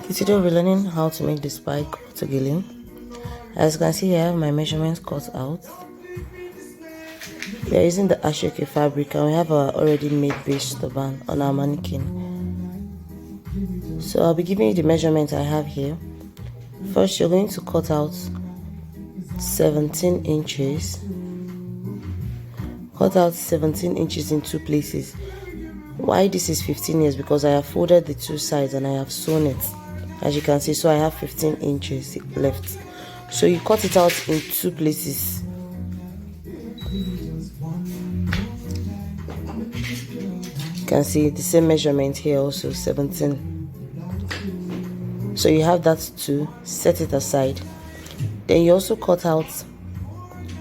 Today we'll be learning how to make the spike to gilling. As you can see here, I have my measurements cut out. We are using the ashoke fabric and we have our already made base turban on our mannequin. So I'll be giving you the measurement I have here. First, you're going to cut out 17 inches. Cut out 17 inches in two places. Why this is 15 is because I have folded the two sides and I have sewn it, as you can see. So I have 15 inches left. So you cut it out in two places. You can see the same measurement here also, 17. So you have that to set it aside. Then you also cut out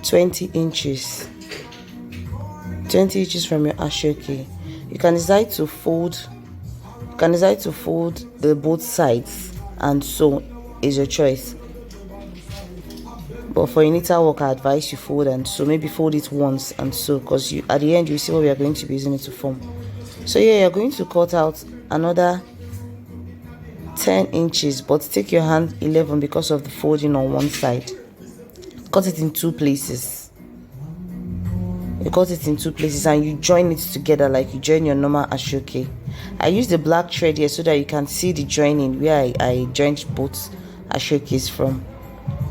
20 inches. 20 inches from your ashoke. You can decide to fold the both sides and sew, is your choice. But for neater work, I advise you fold and sew. Maybe fold it once and sew, because at the end you see what we are going to be using it to form. So here you're going to cut out another 10 inches, but take your hand 11 because of the folding on one side. Cut it in two places. You cut it in two places and you join it together like you join your normal ashoke. I use the black thread here so that you can see the joining where I joined both ashokes from.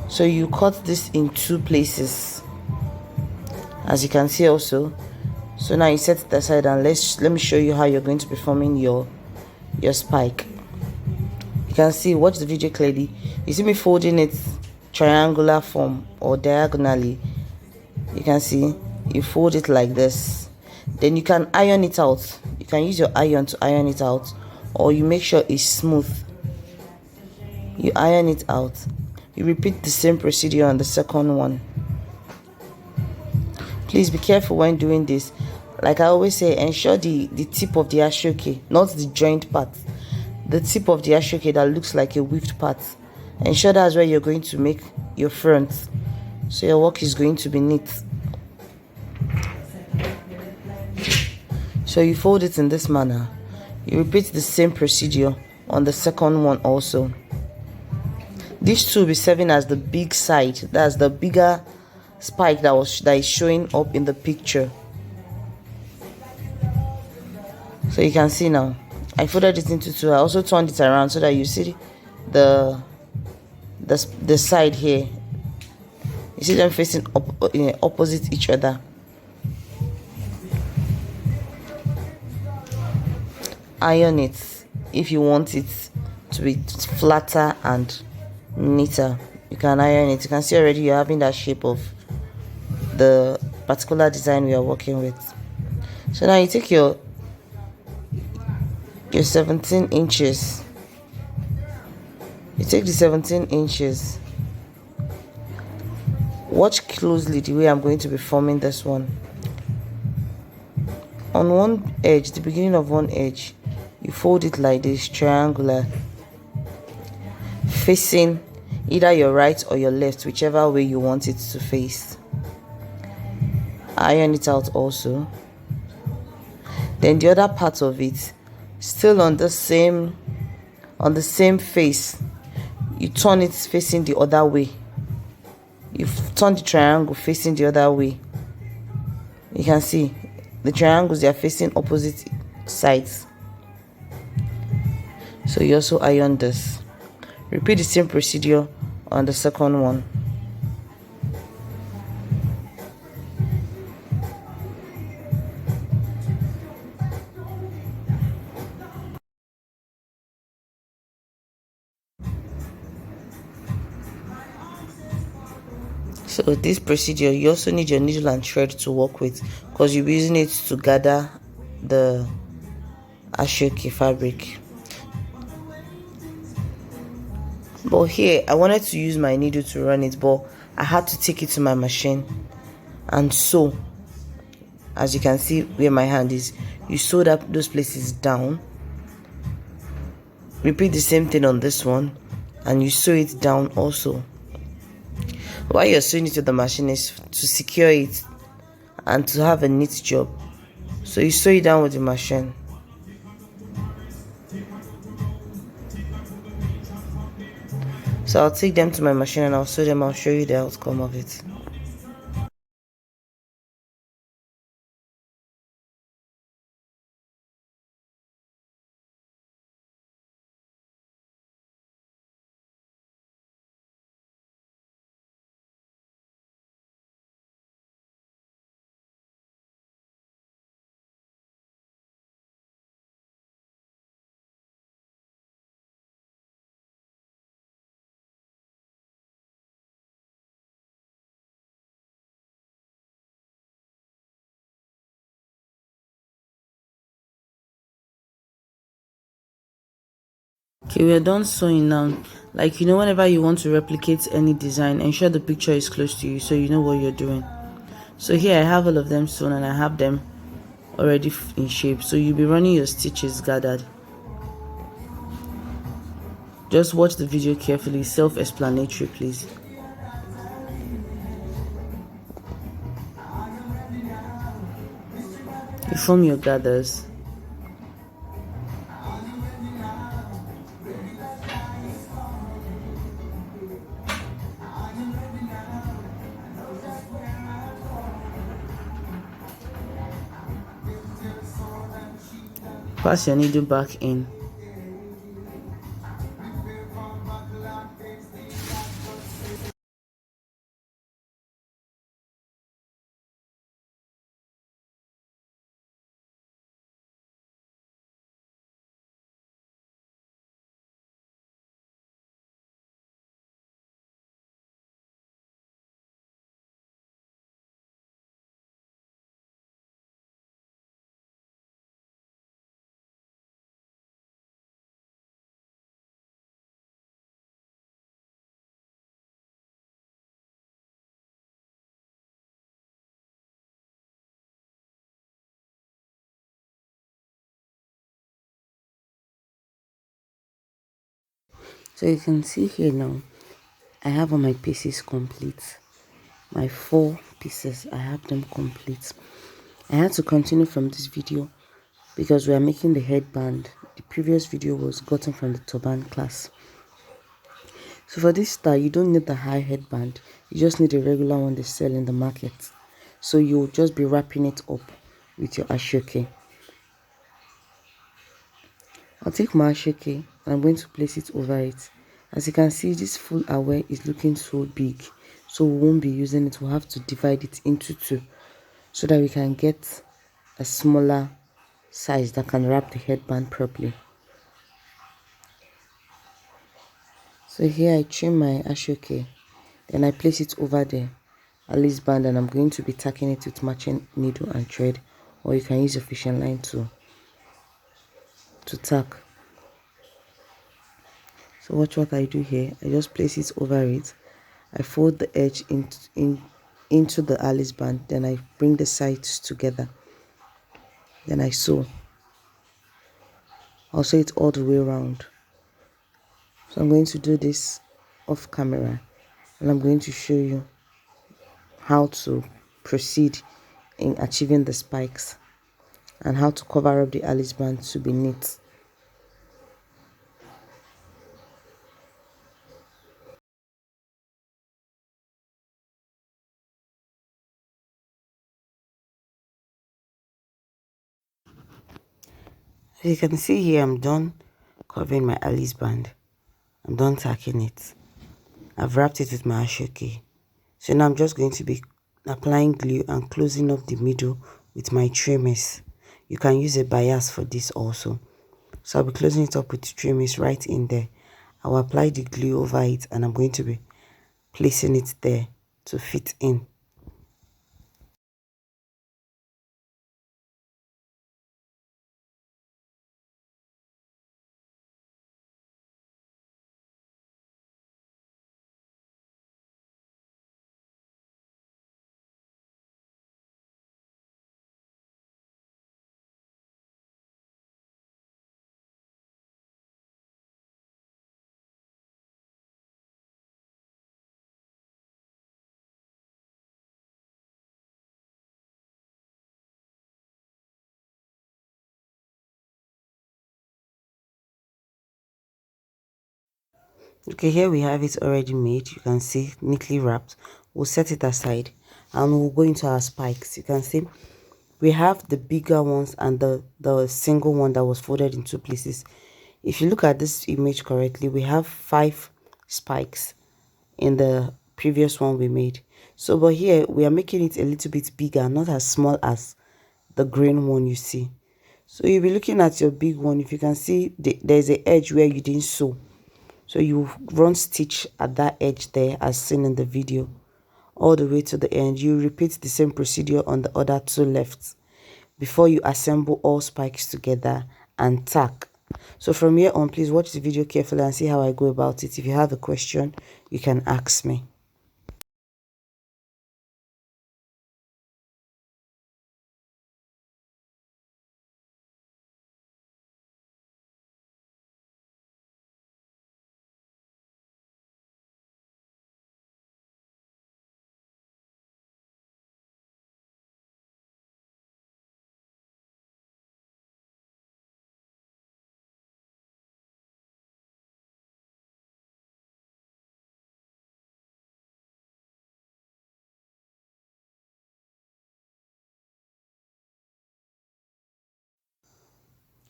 So you cut this in two places, as you can see also. So now you set it aside and let me show you how you're going to be forming your spike. You can see, watch the video clearly. You see me folding it triangular form or diagonally. You can see you fold it like this. Then you can iron it out. You can use your iron to iron it out, or you make sure it's smooth. You iron it out. You repeat the same procedure on the second one. Please be careful when doing this. Like I always say, ensure the tip of the ashoke, not the joint part. The tip of the ashoke that looks like a weaved part. Ensure that's where you're going to make your front, so your work is going to be neat. So you fold it in this manner. You repeat the same procedure on the second one also. These two will be serving as the big side. That's the bigger spike that is showing up in the picture. So you can see now, I folded it into two. I also turned it around so that you see the side here. You see them facing opposite each other. Iron it if you want it to be flatter and neater. You can iron it. You can see already you're having that shape of the particular design we are working with. So now you take your 17 inches. You take the 17 inches. Watch closely the way I'm going to be forming this one. On one edge, the beginning of one edge, you fold it like this, triangular, facing either your right or your left, whichever way you want it to face. Iron it out also. Then the other part of it, still on the same face, you turn it facing the other way. You turn the triangle facing the other way. You can see the triangles, they are facing opposite sides. So you also iron this. Repeat the same procedure on the second one. So this procedure, you also need your needle and thread to work with, because you'll be using it to gather the ashoke fabric. But here I wanted to use my needle to run it, but I had to take it to my machine and sew. As you can see where my hand is, you sew those places down. Repeat the same thing on this one and you sew it down also. Why you're sewing it to the machine is to secure it and to have a neat job. So you sew it down with the machine. So I'll take them to my machine and I'll sew them. I'll show you the outcome of it. Okay, we are done sewing now. Like, whenever you want to replicate any design, ensure the picture is close to you so you know what you're doing. So here I have all of them sewn and I have them already in shape. So you'll be running your stitches gathered. Just watch the video carefully, self-explanatory please. You form your gathers. Pass your needle back in. So you can see here now, I have all my pieces complete. My 4 pieces, I have them complete. I had to continue from this video because we are making the headband. The previous video was gotten from the turban class. So for this style, you don't need the high headband. You just need a regular one they sell in the market. So you'll just be wrapping it up with your ashoke. I'll take my ashoke and I'm going to place it over it. As you can see, this full aware is looking so big. So we won't be using it. We'll have to divide it into 2 so that we can get a smaller size that can wrap the headband properly. So here I trim my ashoke, then I place it over the Alice band and I'm going to be tacking it with matching needle and thread, or you can use your fishing line to tack. So watch what I do here. I just place it over it. I fold the edge into the Alice band, then I bring the sides together. Then I sew. I'll sew it all the way around. So I'm going to do this off camera and I'm going to show you how to proceed in achieving the spikes and how to cover up the Alice band to be neat. As you can see here, I'm done covering my Alice band. I'm done tacking it. I've wrapped it with my ashoke. So now I'm just going to be applying glue and closing up the middle with my trimmers. You can use a bias for this also. So I'll be closing it up with trimmers right in there. I will apply the glue over it and I'm going to be placing it there to fit in. Okay, here we have it already made. You can see neatly wrapped. We'll set it aside and we'll go into our spikes. You can see we have the bigger ones and the single one that was folded in two places. If you look at this image correctly, we have 5 spikes in the previous one we made. So but here we are making it a little bit bigger, not as small as the green one you see. So you'll be looking at your big one. If you can see there's an edge where you didn't sew, so you run stitch at that edge there as seen in the video all the way to the end. You repeat the same procedure on the other 2 left before you assemble all spikes together and tack. So from here on, please watch the video carefully and see how I go about it. If you have a question, you can ask me.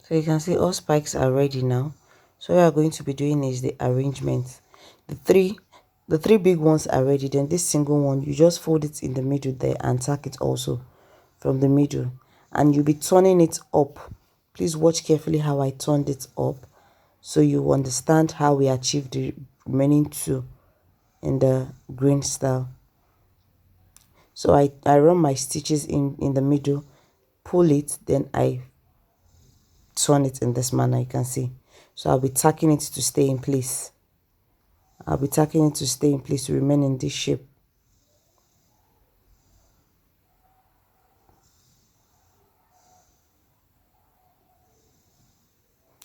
So you can see all spikes are ready now. So what we are going to be doing is the arrangement. The three big ones are ready. Then this single one, you just fold it in the middle there and tack it also from the middle. And you'll be turning it up. Please watch carefully how I turned it up so you understand how we achieved the remaining 2 in the green style. So I run my stitches in the middle, pull it, then I turn it in this manner, you can see. So I'll be tacking it to stay in place. I'll be tacking it to stay in place to remain in this shape.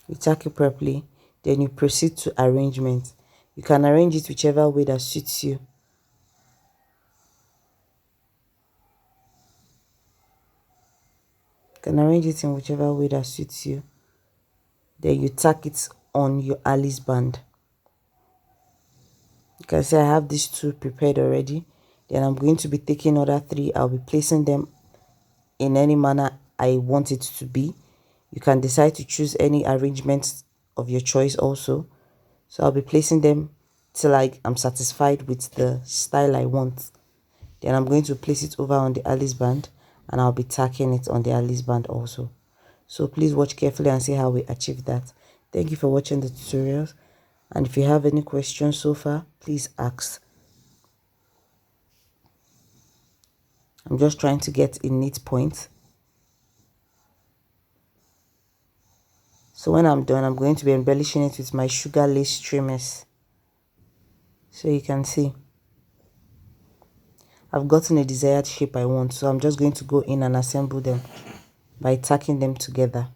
You tack it properly, then you proceed to arrangement. You can arrange it whichever way that suits you. You can arrange it in whichever way that suits you. Then you tack it on your Alice band. You can see I have these 2 prepared already. Then I'm going to be taking other 3. I'll be placing them in any manner I want it to be. You can decide to choose any arrangement of your choice also. So I'll be placing them till I'm satisfied with the style I want. Then I'm going to place it over on the Alice band and I'll be tacking it on the Alice band also. So please watch carefully and see how we achieve that. Thank you for watching the tutorials, and if you have any questions so far, please ask. I'm just trying to get a neat point. So when I'm done, I'm going to be embellishing it with my sugar lace trimmers. So you can see I've gotten a desired shape I want. So I'm just going to go in and assemble them by tacking them together.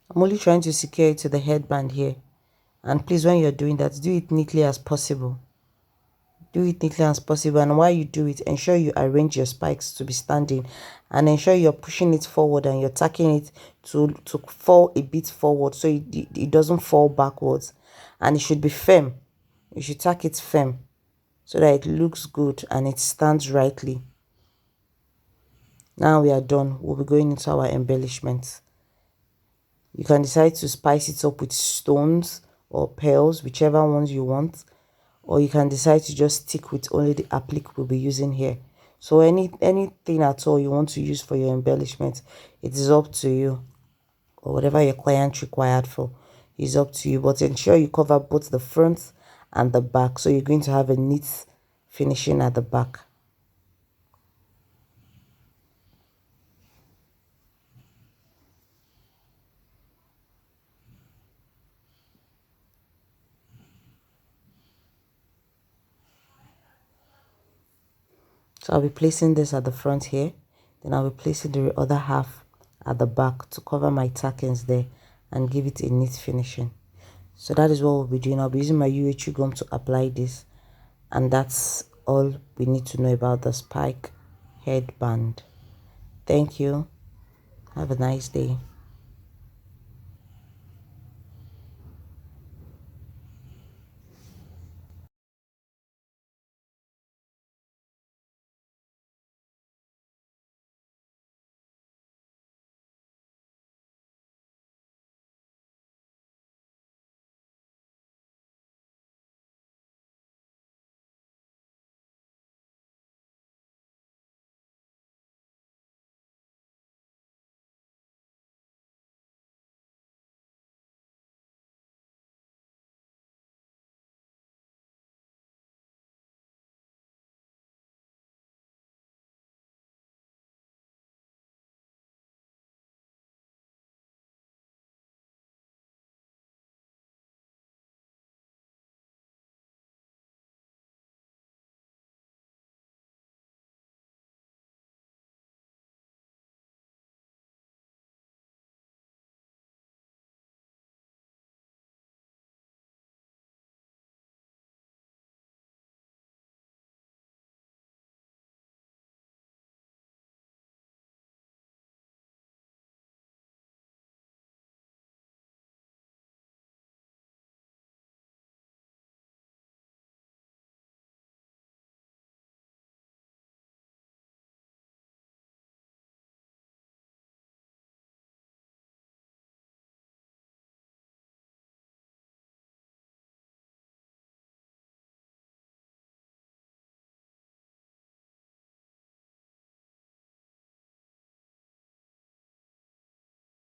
I'm only trying to secure it to the headband here. And please, when you're doing that, do it neatly as possible. do it neatly as possible. And while you do it, ensure you arrange your spikes to be standing, and ensure you're pushing it forward and you're tacking it to fall a bit forward, so it doesn't fall backwards. And it should be firm. You should tack it firm so that it looks good and it stands rightly. Now we are done. We'll be going into our embellishments. You can decide to spice it up with stones or pearls, whichever ones you want, or you can decide to just stick with only the applique we'll be using here. So anything at all you want to use for your embellishment, it is up to you, or whatever your client required for is up to you. But ensure you cover both the front and the back, so you're going to have a neat finishing at the back. So I'll be placing this at the front here, then I'll be placing the other half at the back to cover my tackings there and give it a neat finishing. So that is what we'll be doing. I'll be using my UHU gum to apply this, and that's all we need to know about the spike headband. Thank you. Have a nice day.